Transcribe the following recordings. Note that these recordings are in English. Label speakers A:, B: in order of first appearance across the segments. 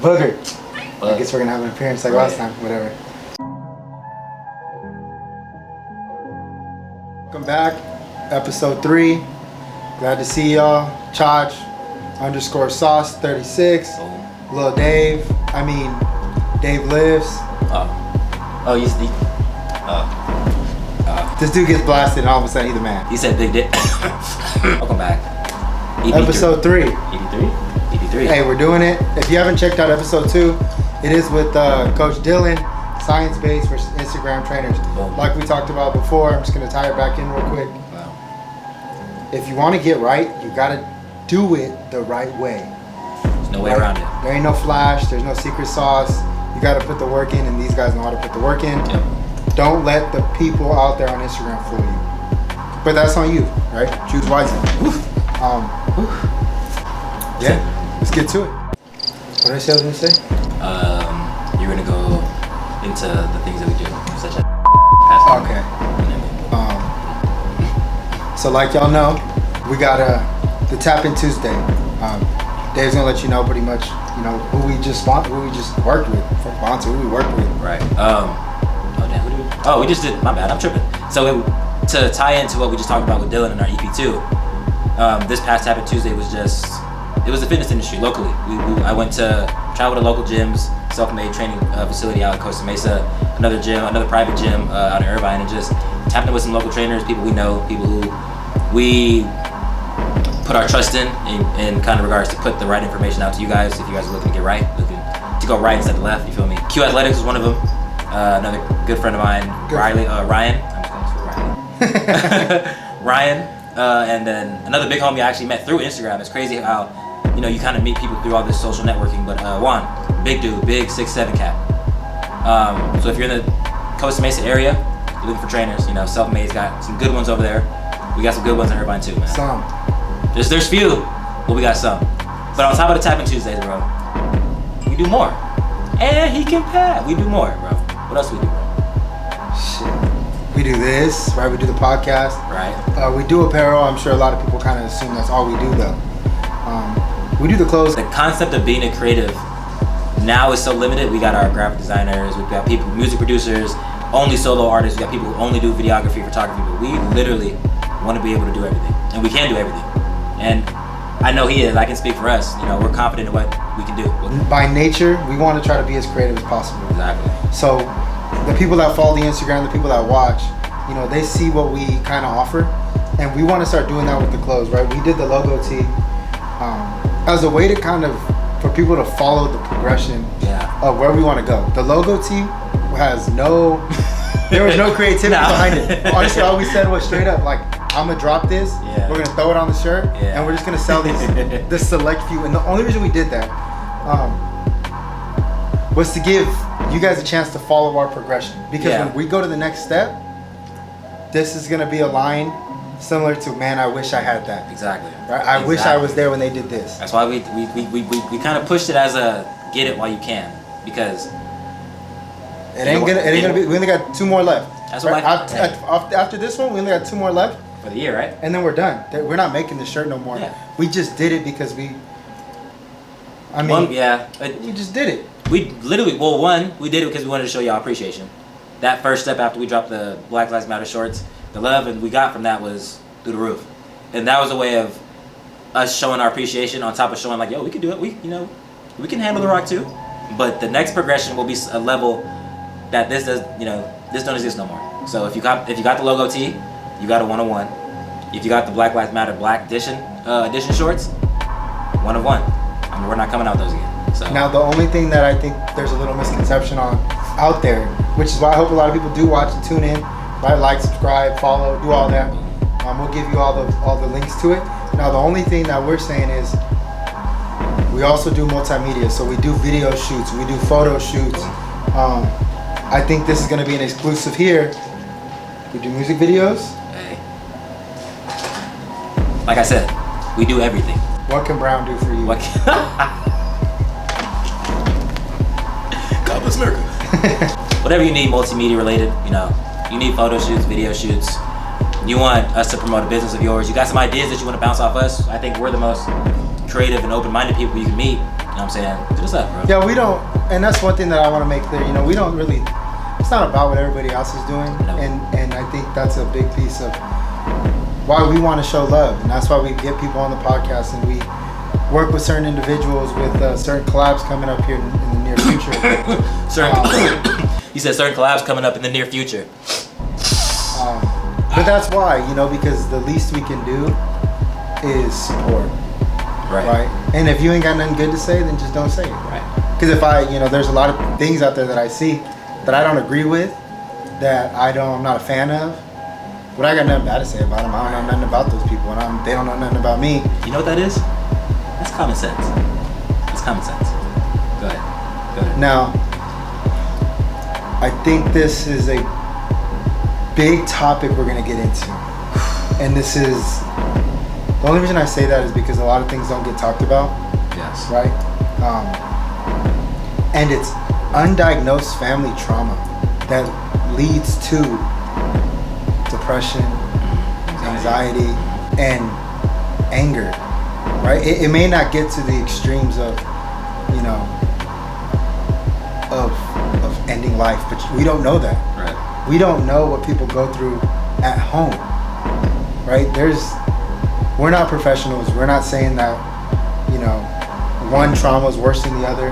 A: Booger. I guess we're gonna have an appearance like last time. Whatever. Welcome back, episode 3. Glad to see y'all. Chach _ 36. Lil Dave. Dave lives. This dude gets blasted and all of a sudden he's the man.
B: He said big dick. Welcome back.
A: Episode 3.
B: 83.
A: Hey, we're doing it. If you haven't checked out episode 2, it is with Coach Dylan, science-based versus Instagram trainers.
B: Boom.
A: Like we talked about before, I'm just gonna tie it back in real quick.
B: Wow.
A: If you want to get right, you gotta do it the right way.
B: There's no way around it.
A: There ain't no flash. There's no secret sauce. You gotta put the work in, and these guys know how to put the work in.
B: Yep.
A: Don't let the people out there on Instagram fool you. But that's on you, right? Choose wisely. Yeah, let's get to it. What did I say I was gonna say?
B: You're gonna go into the things that we do, such as
A: Okay. So like y'all know, we got the Tap In Tuesday. Dave's gonna let you know pretty much, who we just worked with, who we worked with.
B: Right. We just did. My bad. I'm tripping. So to tie into what we just talked about with Dylan and our EP2, this past Tap In Tuesday was it was the fitness industry locally. I went to travel to local gyms, self-made training facility out in Costa Mesa, another private gym out in Irvine, and just tapped in with some local trainers, people we know, people who we put our trust in kind of regards to put the right information out to you guys. If you guys are looking to get right, looking to go right instead of left, you feel me? Q Athletics was one of them. Another good friend of mine, Ryan. I'm just calling Ryan. Ryan, and then another big homie I actually met through Instagram. It's crazy how you kind of meet people through all this social networking. But Juan, big dude, big 6'7" cat. So if you're in the Costa Mesa area, you're looking for trainers. Self-made's got some good ones over there. We got some good ones in Irvine too, man.
A: Some.
B: There's few, but we got some. But on top of the Tap In Tuesdays, bro, we do more. And he can pat. We do more, bro. What else we do, bro?
A: Shit. We do this, right? We do the podcast.
B: Right.
A: We do apparel. I'm sure a lot of people kind of assume that's all we do, though. We do the clothes.
B: The concept of being a creative now is so limited. We got our graphic designers, we've got people, music producers, only solo artists, we got people who only do videography, photography, but we literally want to be able to do everything. And we can do everything. And I know he is. I can speak for us. We're confident in what we can do.
A: By nature, we want to try to be as creative as possible.
B: Exactly.
A: So the people that follow the Instagram, the people that watch, they see what we kind of offer, and we want to start doing that with the clothes, right? We did the logo tee as a way to for people to follow the progression of where we want to go. The logo tee has there was no creativity behind it. Honestly, all we said was straight up, like, I'm gonna drop this, we're gonna throw it on the shirt, and we're just gonna sell this select few. And the only reason we did that was to give you guys a chance to follow our progression. Because when we go to the next step, this is gonna be a line similar to, man, I wish I had that.
B: Exactly.
A: Right? I wish I was there when they did this.
B: That's why we kind of pushed it as a get it while you can, because
A: it ain't gonna be. We only got 2 more left.
B: That's
A: right?
B: what
A: after this one, we only got 2 more left
B: for the year, right?
A: And then we're done. We're not making the shirt no more.
B: Yeah.
A: We just did it because we just did it.
B: We literally, we did it because we wanted to show y'all appreciation. That first step after we dropped the Black Lives Matter shorts, the love and we got from that was through the roof. And that was a way of us showing our appreciation on top of showing like, yo, we can do it. We can handle the rock too. But the next progression will be a level that this don't exist no more. So if you got the logo tee, you got a 1 of 1. If you got the Black Lives Matter Black edition shorts, 1 of 1. We're not coming out those again. So
A: now the only thing that I think there's a little misconception on out there, which is why I hope a lot of people do watch and tune in, right? Like, subscribe, follow, do all that. We'll give you all the links to it. Now the only thing that we're saying is we also do multimedia. So we do video shoots, we do photo shoots. I think this is going to be an exclusive here. We do music videos.
B: Hey. Like I said, we do everything.
A: What can Brown do for you?
B: God bless America. Whatever you need multimedia related, you need photo shoots, video shoots. You want us to promote a business of yours. You got some ideas that you want to bounce off us. I think we're the most creative and open-minded people you can meet. what I'm saying? Hit us up, bro.
A: Yeah, we don't, and that's one thing that I want to make clear. You know, we don't really. It's not about what everybody else is doing, and I think that's a big piece of why we want to show love, and that's why we get people on the podcast and we work with certain individuals with certain collabs coming up here in the near future.
B: You said certain collabs coming up in the near future.
A: But that's why, you know, because the least we can do is support. Right. And if you ain't got nothing good to say, then just don't say it.
B: Right.
A: Because if there's a lot of things out there that I see that I don't agree with, that I'm not a fan of, but I got nothing bad to say about them. I don't know nothing about those people, and they don't know nothing about me.
B: You know what that is? That's common sense. That's common sense. Go ahead.
A: Now, I think this is a big topic we're going to get into. And this is, the only reason I say that is because a lot of things don't get talked about.
B: Yes.
A: Right? And it's undiagnosed family trauma that leads to depression, anxiety, and anger. Right? It may not get to the extremes of, you know, of ending life, but we don't know that.
B: Right.
A: We don't know what people go through at home. Right? We're not professionals. We're not saying that, you know, one trauma is worse than the other.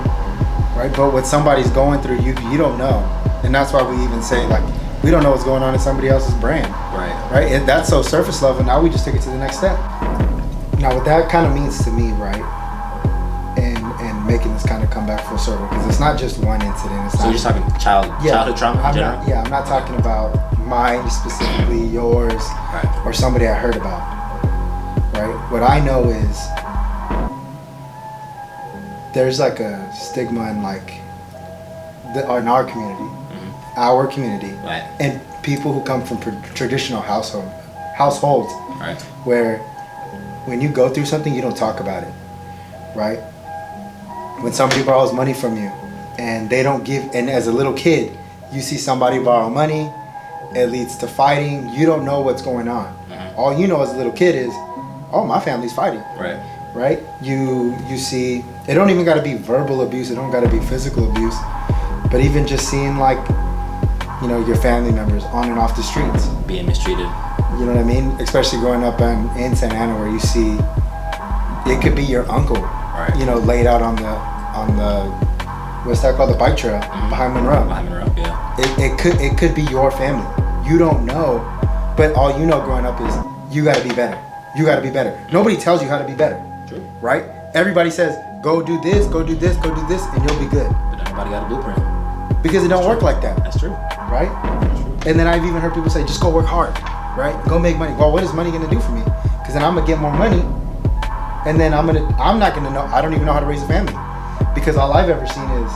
A: Right? But what somebody's going through, you don't know. And that's why we even say, like, we don't know what's going on in somebody else's brain. Right? And that's so surface level. Now we just take it to the next step. Now, what that kind of means to me, right, and making this kind of come back full circle, because it's not just one incident.
B: So you're just talking childhood trauma in general?
A: I'm not talking about mine specifically, yours,
B: right,
A: or somebody I heard about, right? What I know is there's like a stigma in in our community,
B: right,
A: and people who come from traditional households,
B: right,
A: where when you go through something, you don't talk about it, right? When somebody borrows money from you and they don't give, and as a little kid, you see somebody borrow money, it leads to fighting. You don't know what's going on.
B: Mm-hmm.
A: All you know as a little kid is, oh, my family's fighting.
B: Right.
A: You see, it don't even got to be verbal abuse. It don't got to be physical abuse. But even just seeing, like, you know, your family members on and off the streets.
B: Being mistreated.
A: You know what I mean? Especially growing up in Santa Ana, where you see, it could be your uncle,
B: right,
A: you know, laid out on the what's that called, the bike trail,
B: mm-hmm,
A: behind Monroe.
B: Yeah.
A: It could be your family. You don't know, but all you know growing up is you got to be better. You got to be better. Nobody tells you how to be better.
B: True.
A: Right? Everybody says, go do this, go do this, go do this, and you'll be good.
B: But nobody got a blueprint.
A: Because it don't work like that.
B: That's true.
A: Right?
B: That's true.
A: And then I've even heard people say, just go work hard. Right? Go make money. Well, what is money gonna do for me? Because then I'm gonna get more money, and then I'm not gonna know. I don't even know how to raise a family, because all I've ever seen is,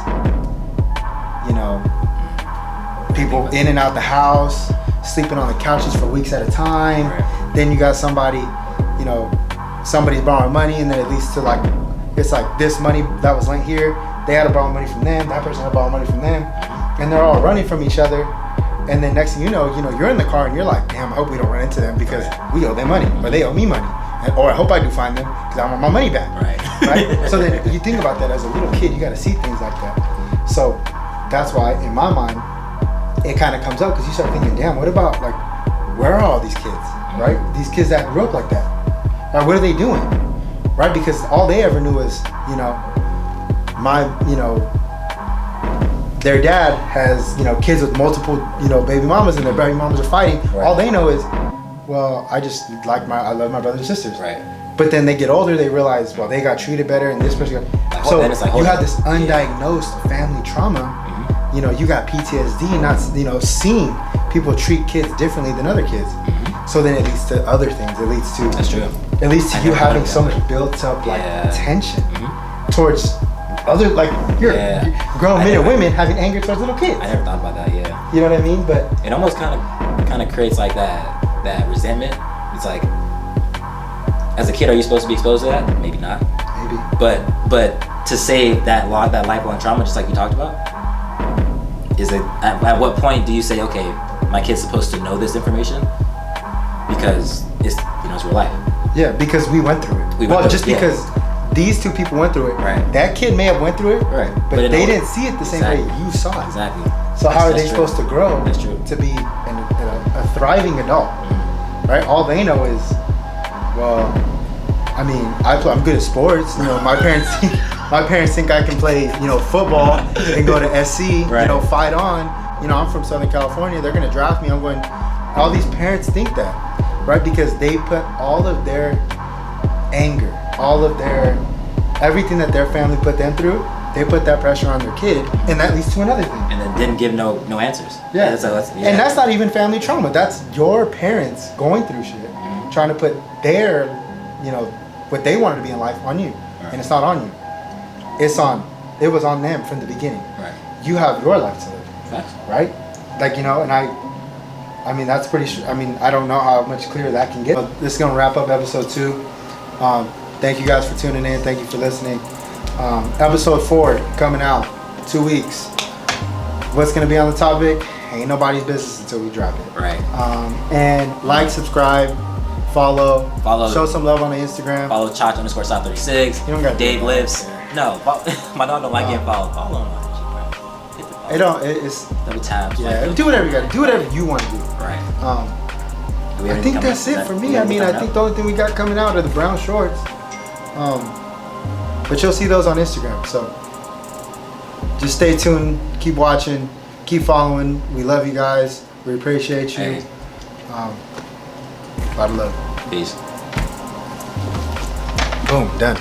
A: you know, people in and out the house, sleeping on the couches for weeks at a time.
B: Right.
A: Then you got somebody, you know, somebody's borrowing money, and then it leads to, like, it's like this money that was lent here, they had to borrow money from them. That person had to borrow money from them, and they're all running from each other. And then next thing you know, you're in the car and you're like, damn, I hope we don't run into them because we owe them money, or they owe me money, or I hope I do find them because I want my money back. Right? So then you think about that as a little kid, you got to see things like that. So that's why in my mind, it kind of comes up, because you start thinking, damn, what about, like, where are all these kids, right? These kids that grew up like that, right? What are they doing, right? Because all they ever knew was, you know, their dad has, you know, kids with multiple, you know, baby mamas, and their baby mamas are fighting. Right. All they know is, well, I love my brothers and sisters.
B: Right.
A: But then they get older, they realize, well, they got treated better, and this person got. So you have this undiagnosed family trauma. Mm-hmm. You know, you got PTSD, not, you know, seeing people treat kids differently than other kids. Mm-hmm. So then it leads to other things. It leads to.
B: That's true.
A: It leads to you having so much built up, like, tension towards other, like, you're grown men and women having anger towards little kids.
B: I never thought about that. Yeah.
A: You know what I mean? But
B: it almost kind of creates, like, that resentment. It's like, as a kid, are you supposed to be exposed to that? Maybe not.
A: Maybe.
B: But to say that lifelong trauma, just like you talked about, is it at what point do you say, okay, my kid's supposed to know this information because it's, you know, it's real life?
A: Yeah, because we went through it. Because these two people went through it.
B: Right.
A: That kid may have went through it,
B: Right.
A: but they didn't see it the same way you saw it.
B: Exactly.
A: So how are they
B: That's
A: supposed to grow
B: That's true.
A: to be a thriving adult, right? All they know is, well, I mean, I'm good at sports. You know, my parents think I can play, you know, football and go to SC,
B: Right.
A: you know, fight on. You know, I'm from Southern California. They're gonna draft me. I'm going. All these parents think that, right? Because they put all of their anger, all of their everything that their family put them through. They put that pressure on their kid, and that leads to another thing.
B: And then didn't give no answers.
A: Yeah.
B: Yeah.
A: And that's not even family trauma. That's your parents going through shit, trying to put their, you know, what they wanted to be in life on you,
B: Right.
A: and it's not on you. It was on them from the beginning.
B: Right.
A: You have your life to live,
B: Facts.
A: right? Like, you know, and I mean, that's pretty. I mean, I don't know how much clearer that can get. But this is gonna wrap up episode 2. Thank you guys for tuning in. Thank you for listening. Episode 4 coming out 2 weeks. What's gonna be on the topic? Ain't nobody's business until we drop it.
B: Right.
A: And like, subscribe, follow,
B: Follow.
A: show some love on the Instagram.
B: Follow Chach_South36.
A: You don't got to
B: Dave
A: do
B: Lives.
A: that.
B: No, my dog don't like getting followed. Follow him on IG, bro. Hit the follow.
A: It don't. It's
B: Double tabs.
A: yeah.
B: like,
A: Do whatever you got to do. Whatever you want to do.
B: Right.
A: I
B: Do we have
A: think
B: anything
A: that's
B: coming
A: it
B: up?
A: for
B: Do we
A: me.
B: have
A: I mean,
B: anything
A: I think
B: coming
A: the only thing we got coming out are the brown shorts. But you'll see those on Instagram. So just stay tuned. Keep watching. Keep following. We love you guys. We appreciate you.
B: Hey.
A: A lot of love.
B: up? Peace.
A: Boom. Done.